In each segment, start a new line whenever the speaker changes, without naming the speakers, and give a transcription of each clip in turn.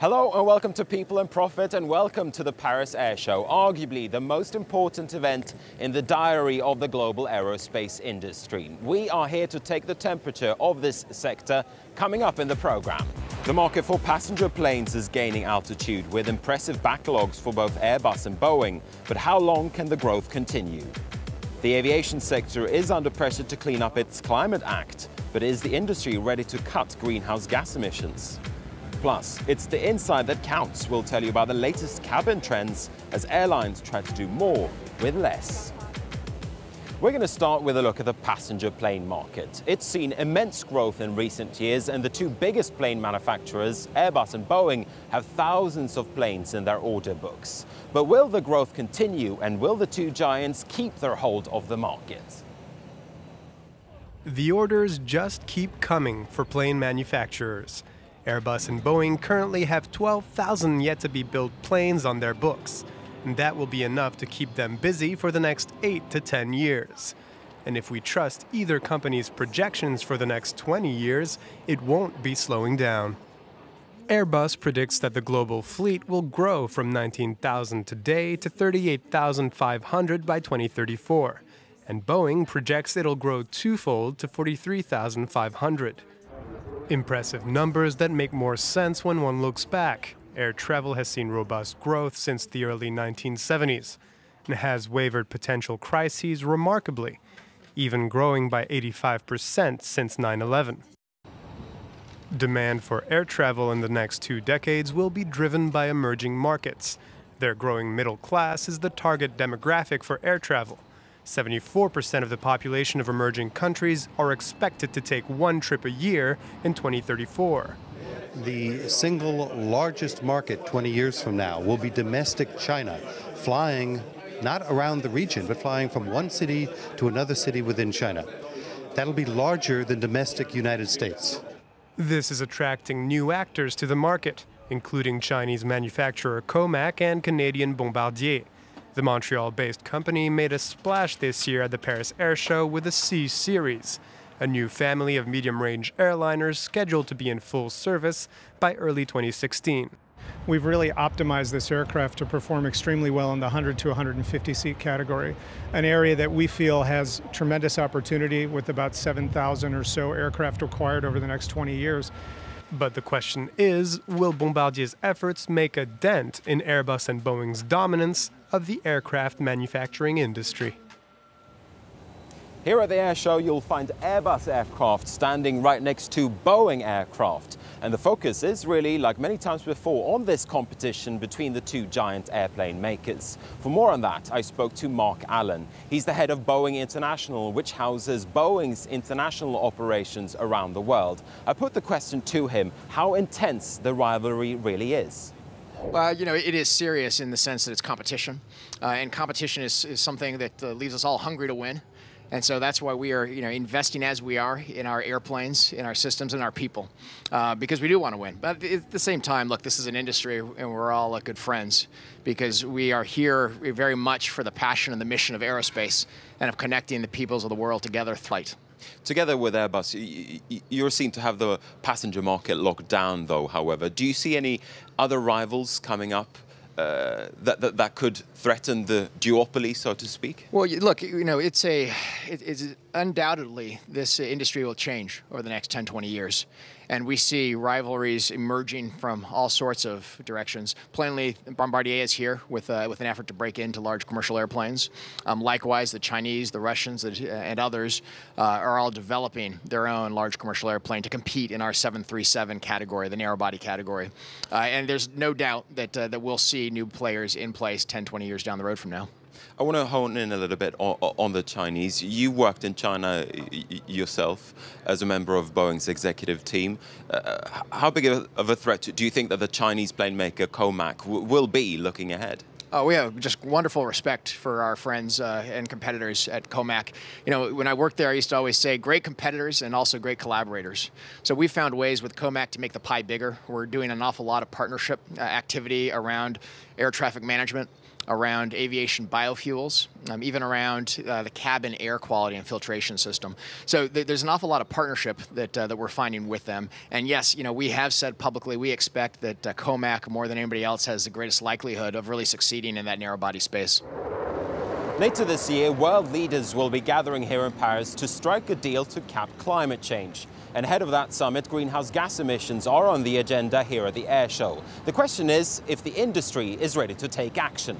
Hello and welcome to People and Profit, and welcome to the Paris Air Show, arguably the most important event in the diary of the global aerospace industry. We are here to take the temperature of this sector coming up in the program. The market for passenger planes is gaining altitude with impressive backlogs for both Airbus and Boeing, but how long can the growth continue? The aviation sector is under pressure to clean up its Climate Act, but is the industry ready to cut greenhouse gas emissions? Plus, it's the inside that counts. We'll tell you about the latest cabin trends as airlines try to do more with less. We're going to start with a look at the passenger plane market. It's seen immense growth in recent years, and the two biggest plane manufacturers, Airbus and Boeing, have thousands of planes in their order books. But will the growth continue, and will the two giants keep their hold of the market?
The orders just keep coming for plane manufacturers. Airbus and Boeing currently have 12,000 yet-to-be-built planes on their books, and that will be enough to keep them busy for the next 8 to 10 years. And if we trust either company's projections for the next 20 years, it won't be slowing down. Airbus predicts that the global fleet will grow from 19,000 today to 38,500 by 2034, and Boeing projects it'll grow twofold to 43,500. Impressive numbers that make more sense when one looks back. Air travel has seen robust growth since the early 1970s and has wavered potential crises remarkably, even growing by 85% since 9/11. Demand for air travel in the next 2 decades will be driven by emerging markets. Their growing middle class is the target demographic for air travel. 74% of the population of emerging countries are expected to take one trip a year in 2034.
The single largest market 20 years from now will be domestic China, flying not around the region, but flying from one city to another city within China. That'll be larger than domestic United States.
This is attracting new actors to the market, including Chinese manufacturer Comac and Canadian Bombardier. The Montreal-based company made a splash this year at the Paris Air Show with the C-Series, a new family of medium-range airliners scheduled to be in full service by early 2016.
We've really optimized this aircraft to perform extremely well in the 100 to 150 seat category, an area that we feel has tremendous opportunity with about 7,000 or so aircraft required over the next 20 years.
But the question is, will Bombardier's efforts make a dent in Airbus and Boeing's dominance of the aircraft manufacturing industry?
Here at the Air Show, you'll find Airbus aircraft standing right next to Boeing aircraft. And the focus is really, like many times before, on this competition between the two giant airplane makers. For more on that, I spoke to Mark Allen. He's the head of Boeing International, which houses Boeing's international operations around the world. I put the question to him, how intense the rivalry really is.
Well, it is serious in the sense that it's competition. And competition is something that leaves us all hungry to win. And so that's why we are, investing as we are in our airplanes, in our systems, and our people, because we do want to win. But at the same time, look, this is an industry, and we're all good friends, because we are here very much for the passion and the mission of aerospace and of connecting the peoples of the world together through flight.
Together with Airbus, you seem to have the passenger market locked down, though, however. Do you see any other rivals coming up that could threaten the duopoly, so to speak?
Well, look, it's undoubtedly this industry will change over the next 10, 20 years. And we see rivalries emerging from all sorts of directions. Plainly, Bombardier is here with an effort to break into large commercial airplanes. Likewise, the Chinese, the Russians, and others are all developing their own large commercial airplane to compete in our 737 category, the narrow body category. And there's no doubt that we'll see new players in place 10, 20 years down the road from now.
I want to hone in a little bit on the Chinese. You worked in China yourself as a member of Boeing's executive team. How big of a threat do you think that the Chinese plane maker Comac will be looking ahead?
We have just wonderful respect for our friends and competitors at Comac. When I worked there, I used to always say great competitors and also great collaborators. So we found ways with Comac to make the pie bigger. We're doing an awful lot of partnership activity around air traffic management. around aviation biofuels, even around the cabin air quality and filtration system. So there's an awful lot of partnership that we're finding with them. And yes, we have said publicly we expect that COMAC, more than anybody else, has the greatest likelihood of really succeeding in that narrow body space.
Later this year, world leaders will be gathering here in Paris to strike a deal to cap climate change. And ahead of that summit, greenhouse gas emissions are on the agenda here at the air show. The question is if the industry is ready to take action.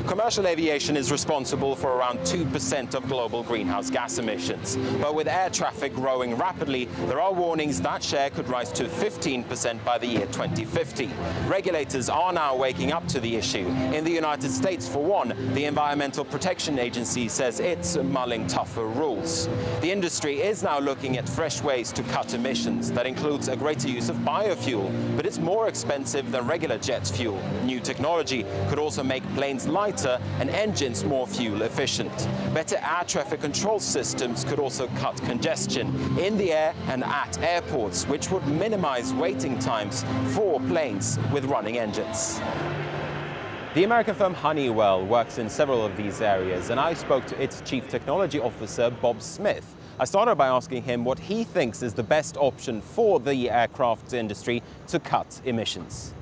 Commercial aviation is responsible for around 2% of global greenhouse gas emissions. But with air traffic growing rapidly, there are warnings that share could rise to 15% by the year 2050. Regulators are now waking up to the issue. In the United States, for one, the Environmental Protection Agency says it's mulling tougher rules. The industry is now looking at fresh ways to cut emissions. That includes a greater use of biofuel, but it's more expensive than regular jet fuel. New technology could also make planes lighter and engines more fuel efficient. Better air traffic control systems could also cut congestion in the air and at airports, which would minimize waiting times for planes with running engines. The American firm Honeywell works in several of these areas, and I spoke to its Chief Technology Officer, Bob Smith. I started by asking him what he thinks is the best option for the aircraft industry to cut emissions.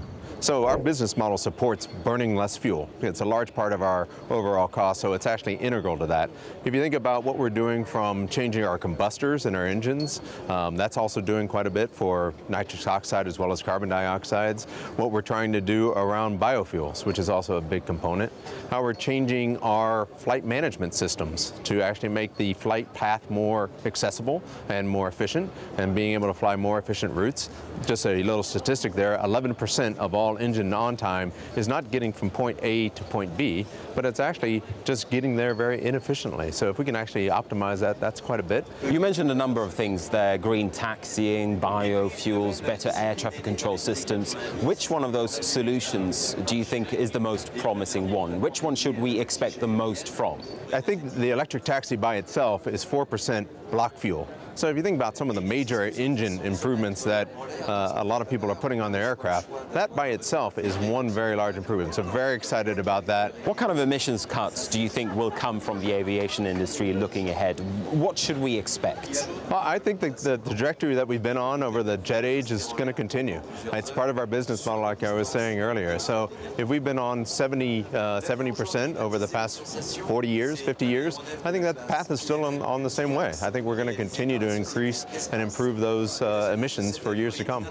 So our business model supports burning less fuel. It's a large part of our overall cost, so it's actually integral to that. If you think about what we're doing from changing our combustors in our engines, that's also doing quite a bit for nitrous oxide as well as carbon dioxides. What we're trying to do around biofuels, which is also a big component. How we're changing our flight management systems to actually make the flight path more accessible and more efficient, and being able to fly more efficient routes. Just a little statistic there, 11% of all engine on time is not getting from point A to point B, but it's actually just getting there very inefficiently. So if we can actually optimize that, that's quite a bit.
You mentioned a number of things there: green taxiing, biofuels, better air traffic control systems. Which one of those solutions do you think is the most promising one? Which one should we expect the most from?
I think the electric taxi by itself is 4% block fuel. So if you think about some of the major engine improvements that a lot of people are putting on their aircraft, that by itself is one very large improvement. So very excited about that.
What kind of emissions cuts do you think will come from the aviation industry looking ahead? What should we expect?
Well, I think the trajectory that we've been on over the jet age is going to continue. It's part of our business model, like I was saying earlier. So if we've been on 70% over the past 40 years, 50 years, I think that path is still on the same way. I think we're going to continue to increase and improve those emissions for years to come.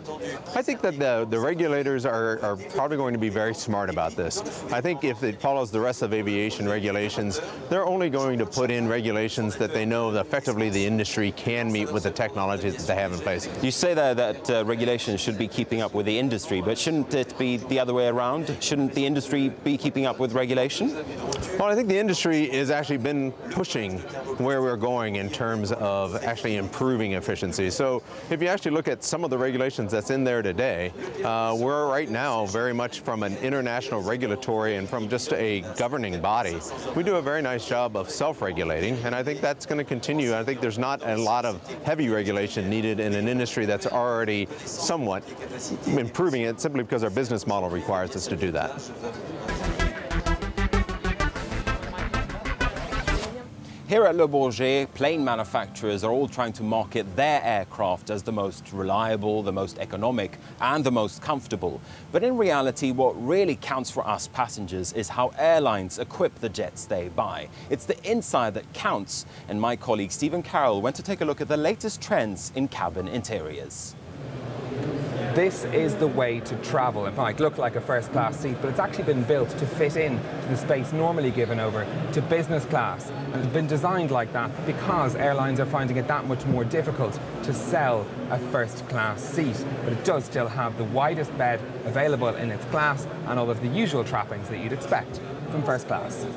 I think that the regulators are probably going to be very smart about this. I think if it follows the rest of aviation regulations, they're only going to put in regulations that they know that effectively the industry can meet with the technologies that they have in place.
You say there that regulations should be keeping up with the industry, but shouldn't it be the other way around? Shouldn't the industry be keeping up with regulation?
Well, I think the industry has actually been pushing where we're going in terms of actually improving efficiency. So if you actually look at some of the regulations that's in there today, we're right now very much from an international regulatory and from just a governing body. We do a very nice job of self-regulating, and I think that's going to continue. I think there's not a lot of heavy regulation needed in an industry that's already somewhat improving it simply because our business model requires us to do that.
Here at Le Bourget, plane manufacturers are all trying to market their aircraft as the most reliable, the most economic, and the most comfortable. But in reality, what really counts for us passengers is how airlines equip the jets they buy. It's the inside that counts, and my colleague Stephen Carroll went to take a look at the latest trends in cabin interiors.
This is the way to travel. It might look like a first-class seat, but it's actually been built to fit in to the space normally given over to business class. And it's been designed like that because airlines are finding it that much more difficult to sell a first-class seat. But it does still have the widest bed available in its class and all of the usual trappings that you'd expect from first class.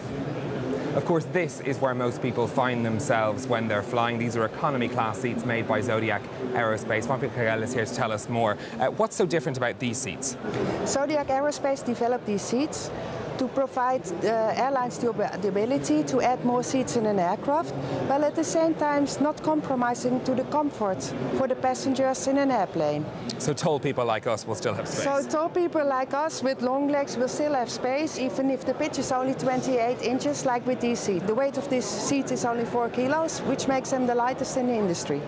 Of course, this is where most people find themselves when they're flying. These are economy class seats made by Zodiac Aerospace. Juan Carrel is here to tell us more. What's so different about these seats?
Zodiac Aerospace developed these seats to provide airlines the ability to add more seats in an aircraft, while at the same time not compromising to the comfort for the passengers in an airplane.
So tall people like us will still have space?
So tall people like us with long legs will still have space, even if the pitch is only 28 inches, like with these seats. The weight of this seat is only 4 kilos, which makes them the lightest in the industry.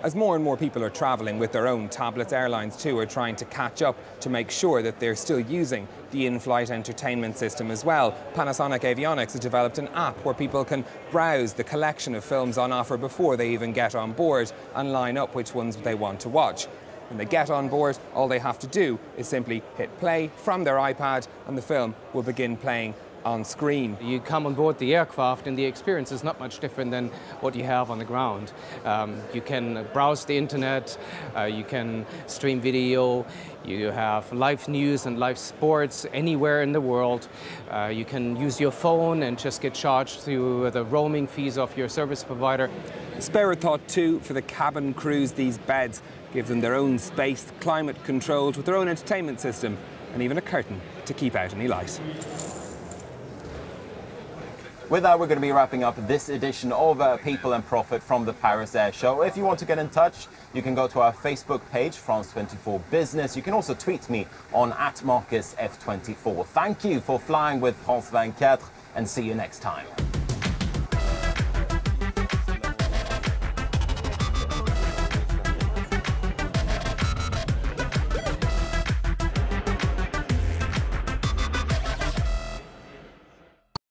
As more and more people are travelling with their own tablets, airlines too are trying to catch up to make sure that they're still using the in-flight entertainment system as well. Panasonic Avionics has developed an app where people can browse the collection of films on offer before they even get on board and line up which ones they want to watch. When they get on board, all they have to do is simply hit play from their iPad and the film will begin playing on screen.
You come on board the aircraft and the experience is not much different than what you have on the ground. You can browse the internet, you can stream video, you have live news and live sports anywhere in the world. You can use your phone and just get charged through the roaming fees of your service provider.
Spare a thought too for the cabin crews. These beds give them their own space, climate controlled, with their own entertainment system and even a curtain to keep out any light.
With that, we're going to be wrapping up this edition of People and Profit from the Paris Air Show. If you want to get in touch, you can go to our Facebook page, France 24 Business. You can also tweet me on @MarcusF24. Thank you for flying with France 24 and see you next time.